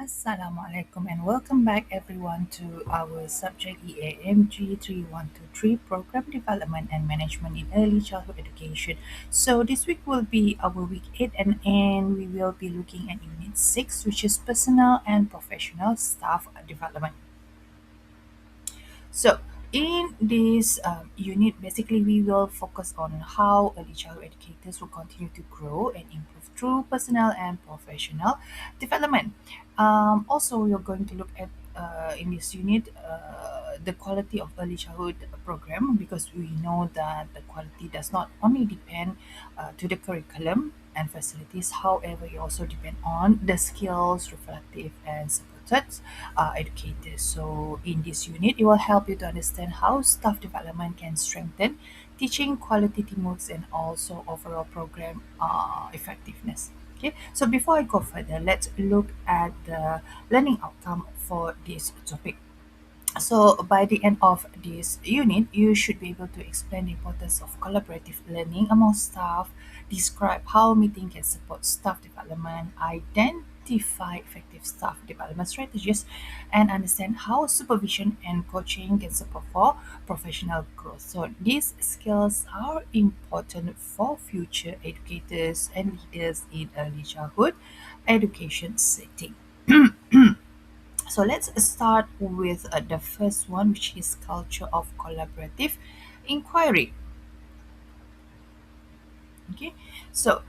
Assalamualaikum and welcome back everyone to our subject EAMG 3123 Program Development and Management in Early Childhood Education. So this week will be our week 8 and we will be looking at unit 6, which is personal and professional staff development. So, in this unit, basically, we will focus on how early childhood educators will continue to grow and improve through personal and professional development. Also, we are going to look at in this unit the quality of early childhood program because we know that the quality does not only depend to the curriculum and facilities. However, it also depend on the skills, reflective and supported educators. So, in this unit, it will help you to understand how staff development can strengthen teaching quality teamwork and also overall program effectiveness. Okay, so before I go further, let's look at the learning outcome for this topic. So by the end of this unit, you should be able to explain the importance of collaborative learning among staff, describe how meeting can support staff development, identify effective staff development strategies, and understand how supervision and coaching can support for professional growth. So these skills are important for future educators and leaders in early childhood education setting. So let's start with the first one, which is culture of collaborative inquiry. Okay, so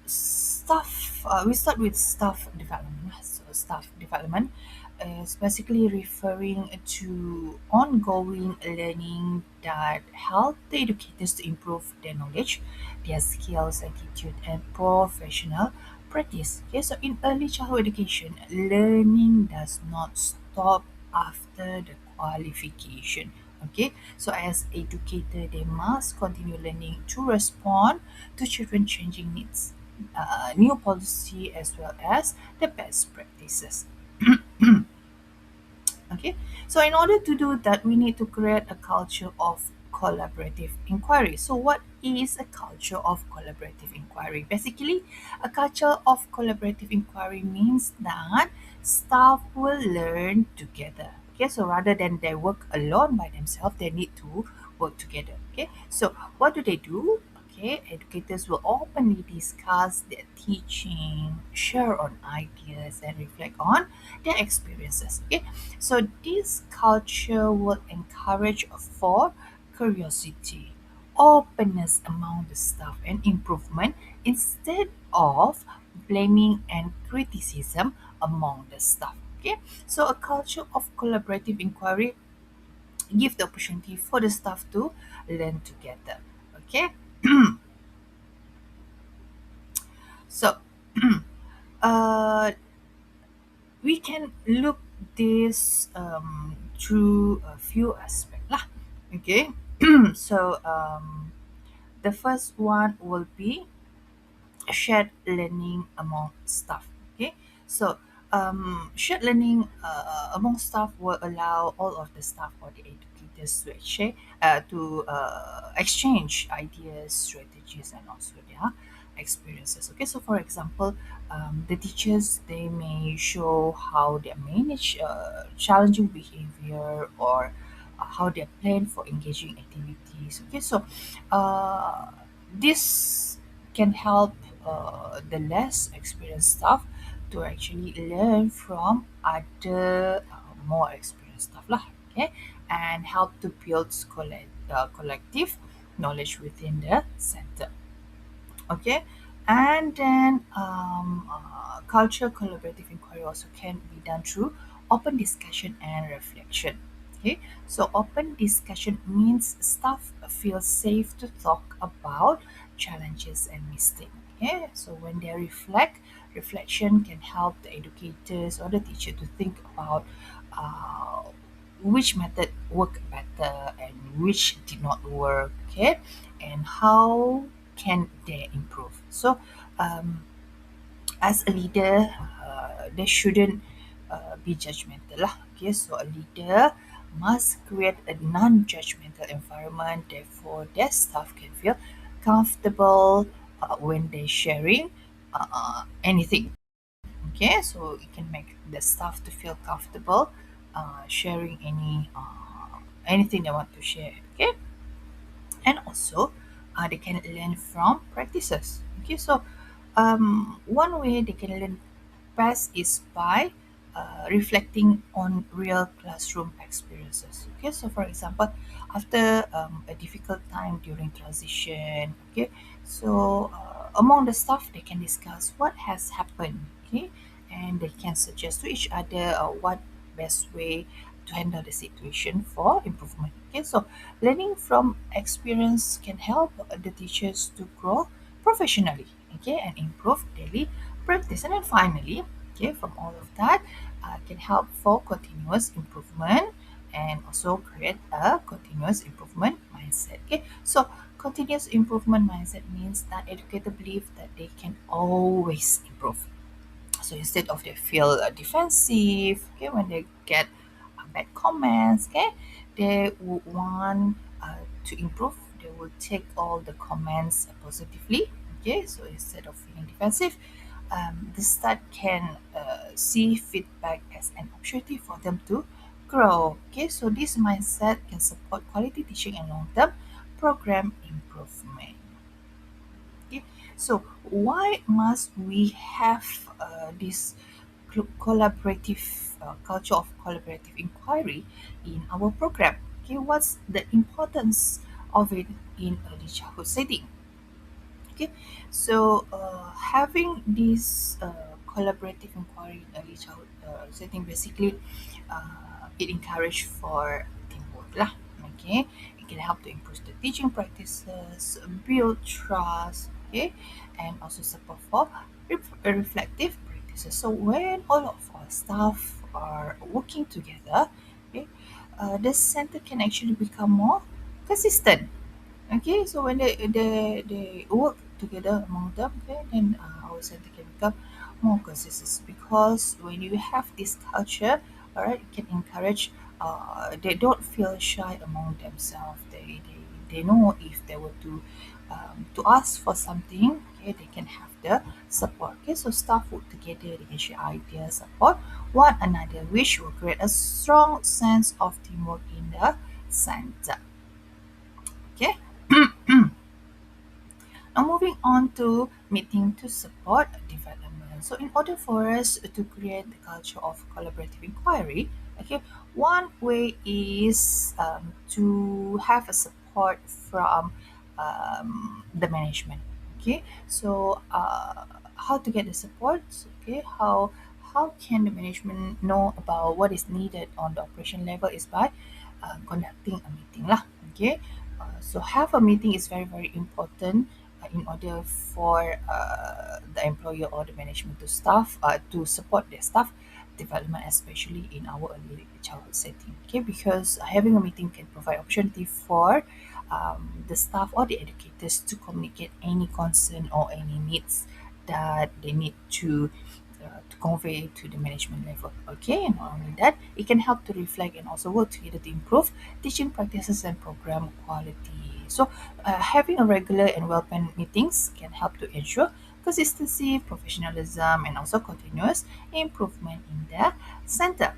staff. We start with staff development. So staff development is basically referring to ongoing learning that help the educators to improve their knowledge, their skills, attitude, and professional practice. Okay, so in early childhood education, learning does not stop after the qualification. Okay, so as educator, they must continue learning to respond to children changing needs, new policy as well as the best practices. Okay, so in order to do that, we need to create a culture of collaborative inquiry. So what is a culture of collaborative inquiry? Basically, a culture of collaborative inquiry means that staff will learn together. Okay, so rather than they work alone by themselves, they need to work together. Okay, so what do they do? Okay, educators will openly discuss their teaching, share on ideas, and reflect on their experiences. Okay, so this culture will encourage for curiosity, openness among the staff, and improvement instead of blaming and criticism among the staff. Okay, so a culture of collaborative inquiry give the opportunity for the staff to learn together. Okay, so uh, we can look this through a few aspects lah. Okay, so the first one will be shared learning among staff. Okay, so shared learning among staff will allow all of the staff or the educators to exchange ideas, strategies, and also their experiences. Okay, so for example, the teachers they may show how they manage challenging behavior or how they plan for engaging activities. Okay, so this can help the less experienced staff to actually learn from other more experienced staff lah, okay, and help to build collective knowledge within the center. Okay, and then culture collaborative inquiry also can be done through open discussion and reflection. Okay, so open discussion means staff feel safe to talk about challenges and mistakes. Okay, so when they reflect, reflection can help the educators or the teacher to think about uh, which method worked better and which did not work. Okay, and how can they improve. So as a leader, they shouldn't be judgmental lah. Okay, so a leader must create a non-judgmental environment. Therefore, their staff can feel comfortable when they're sharing anything. Okay, so it can make the staff to feel comfortable sharing anything they want to share. Okay, and also they can learn from practices. Okay, so one way they can learn best is by reflecting on real classroom experiences. Okay, so for example, after a difficult time during transition, okay, so among the staff they can discuss what has happened, okay, and they can suggest to each other what best way to handle the situation for improvement. Okay, so learning from experience can help the teachers to grow professionally, okay, and improve daily practice. And then finally, okay, from all of that, can help for continuous improvement and also create a continuous improvement mindset. Okay, so continuous improvement mindset means that educators believe that they can always improve. So instead of they feel defensive, okay, when they get bad comments, okay, they would want to improve. They will take all the comments positively. Okay, so instead of feeling defensive, the staff can see feedback as an opportunity for them to grow. Okay, so this mindset can support quality teaching and long-term program improvement. Okay, so why must we have this collaborative culture of collaborative inquiry in our program? Okay, what's the importance of it in early childhood setting? Okay, so having this collaborative inquiry in early childhood setting, basically, it encourage for teamwork lah. Okay, it can help to improve the teaching practices, build trust, okay, and also support for reflective practices. So when all of our staff are working together, okay, the center can actually become more consistent. Okay, so when they work together among them, okay, then our center can become more consistent because when you have this culture, all right, it can encourage. They don't feel shy among themselves. They know if they were to ask for something, okay, they can have the support. Okay, so staff work together, they can share ideas, support one another, which will create a strong sense of teamwork in the center. Okay. Now, moving on to meeting to support development. So, in order for us to create the culture of collaborative inquiry, okay, one way is to have a support from the management. Okay, so how to get the support? Okay, how can the management know about what is needed on the operation level is by conducting a meeting lah. Okay, so have a meeting is very very important in order for the employer or the management to support their staff development, especially in our early childhood setting. Okay, because having a meeting can provide opportunity for the staff or the educators to communicate any concern or any needs that they need to convey to the management level. Okay, and not only that, it can help to reflect and also work together to improve teaching practices and program quality. So, having a regular and well-planned meetings can help to ensure consistency, professionalism, and also continuous improvement in the center.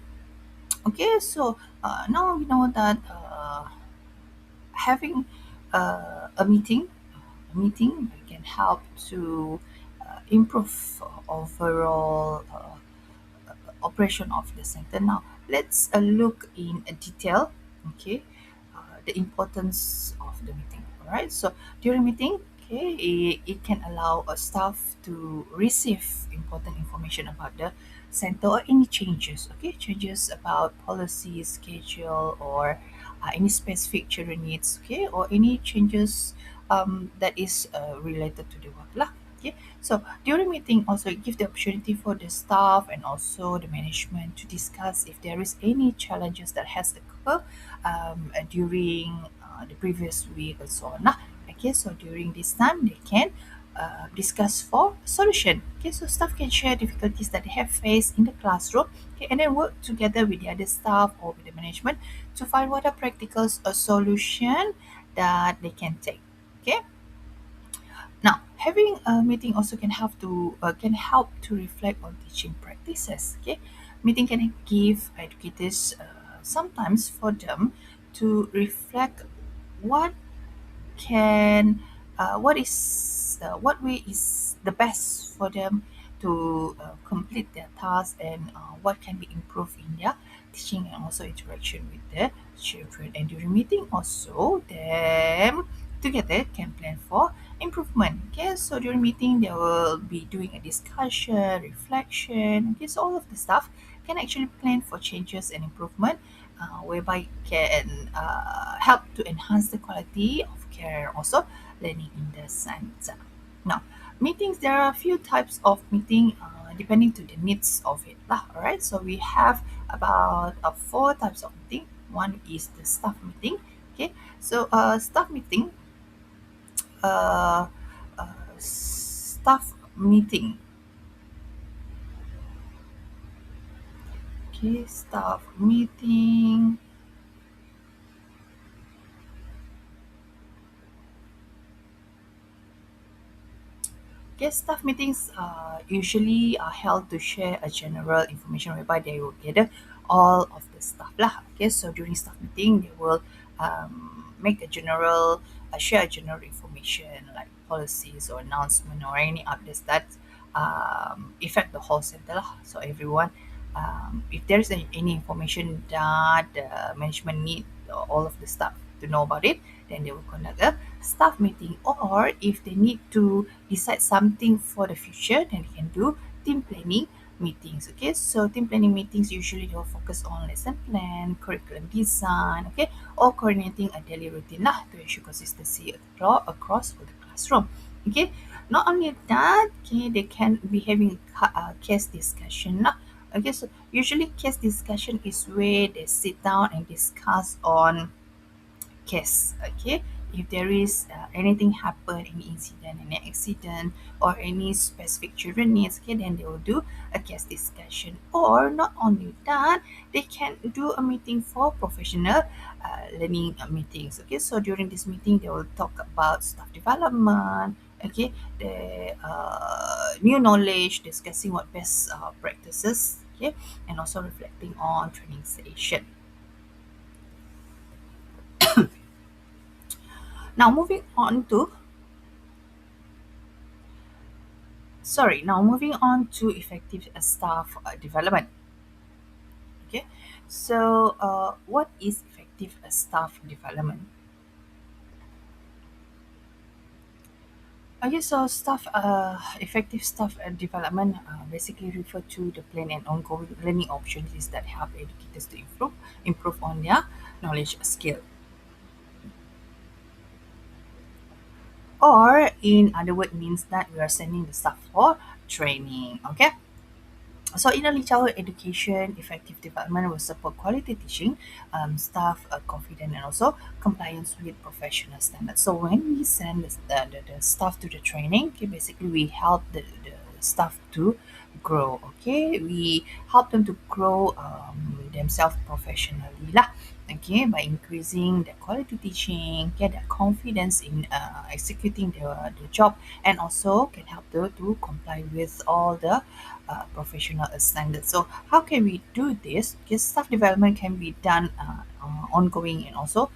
Okay, so now we know that having a meeting can help to improve overall operation of the center. Now, let's look in detail, okay, the importance of the meeting. All right. So during meeting, okay, it can allow a staff to receive important information about the center or any changes. Okay, changes about policy, schedule, or any specific children needs. Okay, or any changes that is related to the work lah. Okay, so during meeting also it gives the opportunity for the staff and also the management to discuss if there is any challenges that has occurred during the previous week and so on. Lah. Okay, so during this time they can discuss for solution. Okay, so staff can share difficulties that they have faced in the classroom, okay, and then work together with the other staff or with the management to find what are practical solution that they can take. Okay, now, Having a meeting also can help to reflect on teaching practices. Okay, meeting can give educators sometimes for them to reflect what can what way is the best for them to complete their task, and what can be improved in their teaching and also interaction with the children. And during meeting also, them together can plan for improvement. Okay, so during meeting they will be doing a discussion, reflection. Okay, so all of the stuff can actually plan for changes and improvement, whereby can help to enhance the quality of care and also learning in the center. Now, meetings, there are a few types of meeting depending to the needs of it lah. All right, so we have about four types of meeting. One is the staff meeting. Okay, so staff meeting, uh, staff meeting. Okay, staff meeting. Guest staff meetings usually are held to share a general information, whereby they will gather all of the staff lah. Okay, so during staff meeting, they will make a general, share a general information like policies or announcement or any updates that affect the whole center lah. So everyone, if there is any information that the management need all of the staff to know about it, then they will conduct a staff meeting. Or if they need to decide something for the future, then they can do team planning meetings. Okay, so team planning meetings usually they will focus on lesson plan, curriculum design, okay, or coordinating a daily routine lah to ensure consistency across all the classroom. Okay, not only that, okay, they can be having case discussion lah. Okay, so usually case discussion is where they sit down and discuss on case. Okay, if there is anything happen, any incident, any accident, or any specific children needs, okay, then they will do a case discussion. Or not only that, they can do a meeting for professional learning meetings. Okay, so during this meeting they will talk about staff development, okay, the new knowledge, discussing what best practices, okay, and also reflecting on training session. Now moving on to moving on to effective staff development. Okay, so what is effective staff development? Okay, so effective staff development basically refer to the plan and ongoing learning opportunities that help educators to improve on their knowledge skill. Or in other word means that we are sending the staff for training. Okay. So in early childhood education, effective development will support quality teaching, staff confidence, and also compliance with professional standards. So when we send the staff to the training, okay, basically we help the staff to grow. Okay, we help them to grow themselves professionally lah. Okay, by increasing their quality teaching, get their confidence in executing the job, and also can help them to comply with all the professional standards. So how can we do this? Because staff development can be done ongoing and also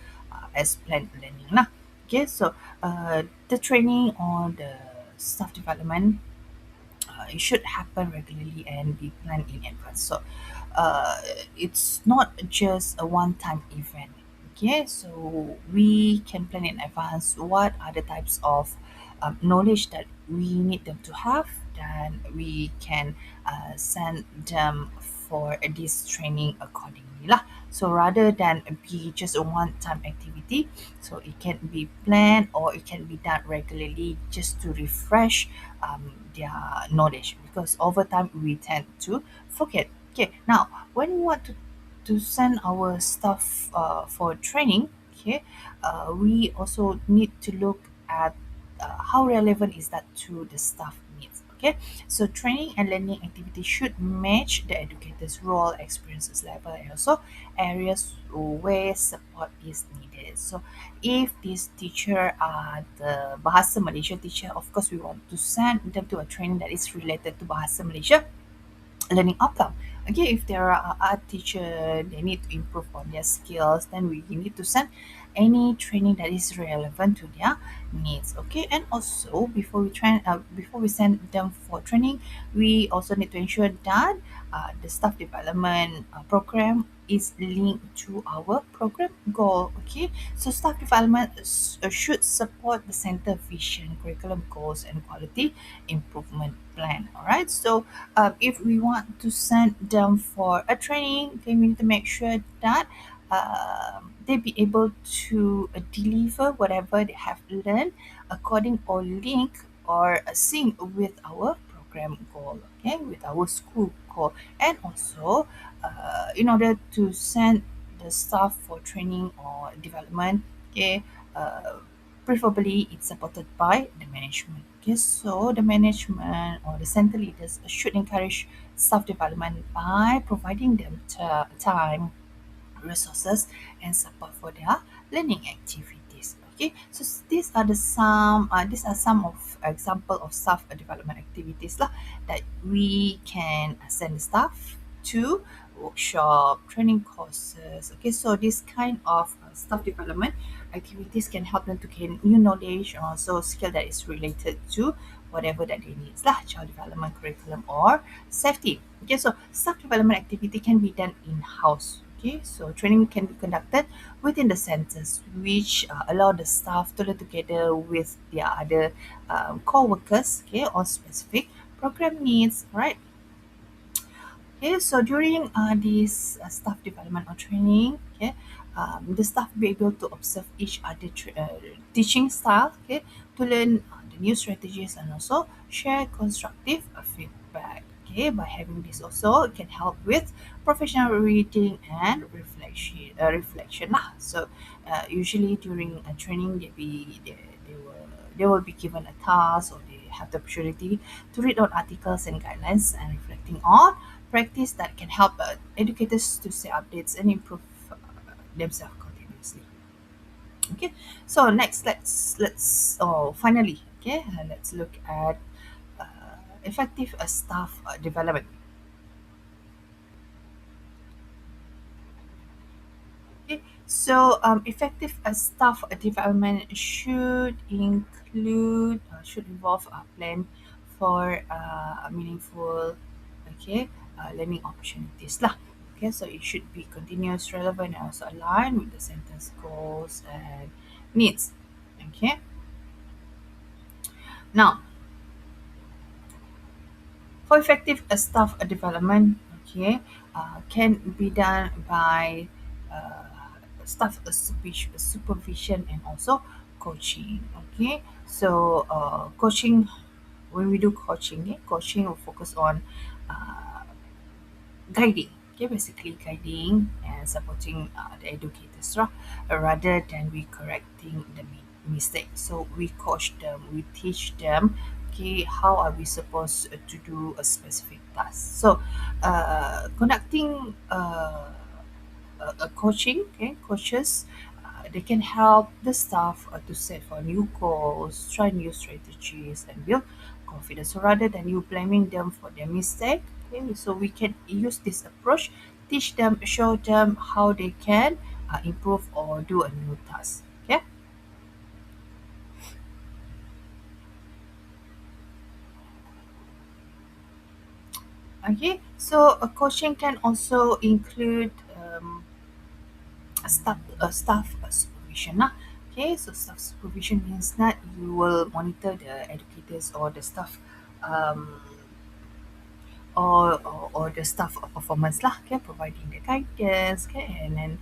as planned learning lah. Okay, so the training on the staff development, it should happen regularly and be planned in advance. So uh, it's not just a one-time event. Okay, so we can plan in advance what are the types of knowledge that we need them to have. Then we can send them for this training accordingly lah. So rather than be just a one-time activity, so it can be planned or it can be done regularly just to refresh their knowledge, because over time we tend to forget. Okay, now when we want to send our staff for training, okay, we also need to look at how relevant is that to the staff needs. Okay, so training and learning activities should match the educator's role, experiences level, and also areas where support is needed. So if this teacher are the Bahasa Malaysia teacher, of course we want to send them to a training that is related to Bahasa Malaysia learning outcome. Okay, if there are art teacher, they need to improve on their skills, then we need to send any training that is relevant to their needs. Okay, and also before we send them for training, we also need to ensure that the staff development program is linked to our program goal. Okay, so staff development should support the center vision, curriculum goals, and quality improvement plan. All right, so if we want to send them for a training, then we need to make sure that they be able to deliver whatever they have learned according or link or sync with our program goal, okay, with our school goal. And also, in order to send the staff for training or development, okay, uh, preferably it's supported by the management. Okay, so the management or the center leaders should encourage staff development by providing them time, resources, and support for their learning activities. Okay, so these are some of example of staff development activities lah that we can send the staff to workshop, training courses. Okay, so this kind of staff development activities can help them to gain new knowledge and also skill that is related to whatever that they need lah, child development curriculum or safety. Okay, so staff development activity can be done in-house. Okay, so training can be conducted within the centers, which allow the staff to learn together with their other co-workers, okay, on specific program needs, right? Okay, so during this staff development or training, okay, the staff will be able to observe each other teaching style, okay, to learn the new strategies and also share constructive feedback. Okay, by having this also, it can help with professional reading and reflection lah. So, usually during a training, they will be given a task or they have the opportunity to read out articles and guidelines and reflecting on practice that can help educators to stay updates and improve themselves continuously. Okay, so next let's finally, okay, let's look at effective staff development. Okay, so effective staff development should involve a plan for meaningful, okay, learning opportunities lah. Okay, so it should be continuous, relevant, and also aligned with the center's goals and needs. Okay, now for effective staff development, okay, can be done by staff supervision and also coaching. Okay, so coaching, when we do coaching, coaching will focus on uh, guiding. Okay, basically guiding and supporting the educators rather than we correcting the mistake. So we coach them, we teach them. Okay, how are we supposed to do a specific task? So, conducting a coaching, okay, coaches, they can help the staff to set for new goals, try new strategies, and build confidence. So rather than you blaming them for their mistake, okay, so we can use this approach, teach them, show them how they can improve or do a new task. Okay. Okay. So a coaching can also include staff supervision lah. Okay, so staff supervision means that you will monitor the educators or the staff um, or the staff performance lah, okay, providing the guidance, okay, and then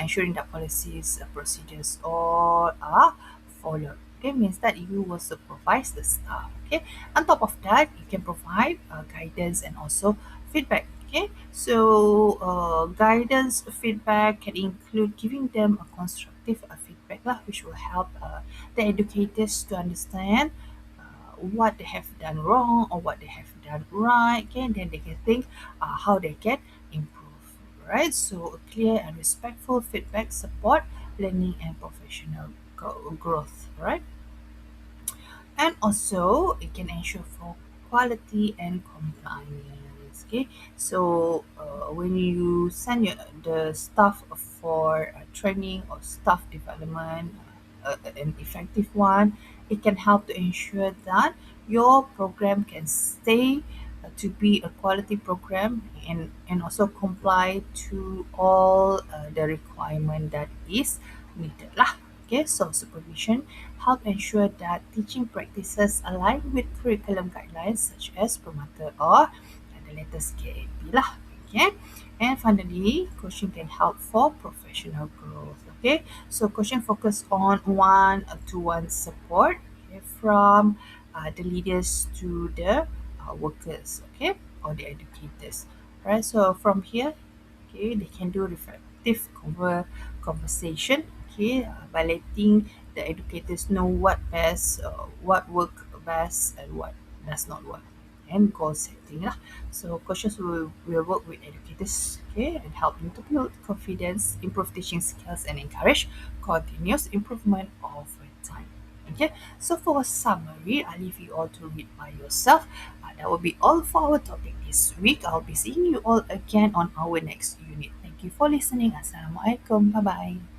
ensuring that policies, procedures all are followed. Okay, means that you will supervise the staff. Okay, on top of that, you can provide guidance and also feedback. Okay, so guidance feedback can include giving them a constructive feedback lah, which will help the educators to understand what they have done wrong or what they have done right. Okay, then they can think how they can improve. Right. So clear and respectful feedback support learning and professional growth. Right. And also it can ensure for quality and compliance. Okay, so when you send the staff for training or staff development, an effective one, it can help to ensure that your program can stay to be a quality program and also comply to all the requirement that is needed lah. Okay, so supervision help ensure that teaching practices align with curriculum guidelines such as Permata or the latest KAP lah. Okay, and finally, coaching can help for professional growth. Okay, so coaching focus on one-to-one support, okay, from the leaders to the workers, okay, or the educators. Right. So from here, okay, they can do reflective conversation, okay, by letting the educators know what work best and what does not work, and goal setting lah. So coaches will work with educators, okay, and help them to build confidence, improve teaching skills, and encourage continuous improvement over time. Okay, so for a summary, I leave you all to read by yourself. That will be all for our topic this week. I'll be seeing you all again on our next unit. Thank you for listening. Assalamualaikum. Bye bye.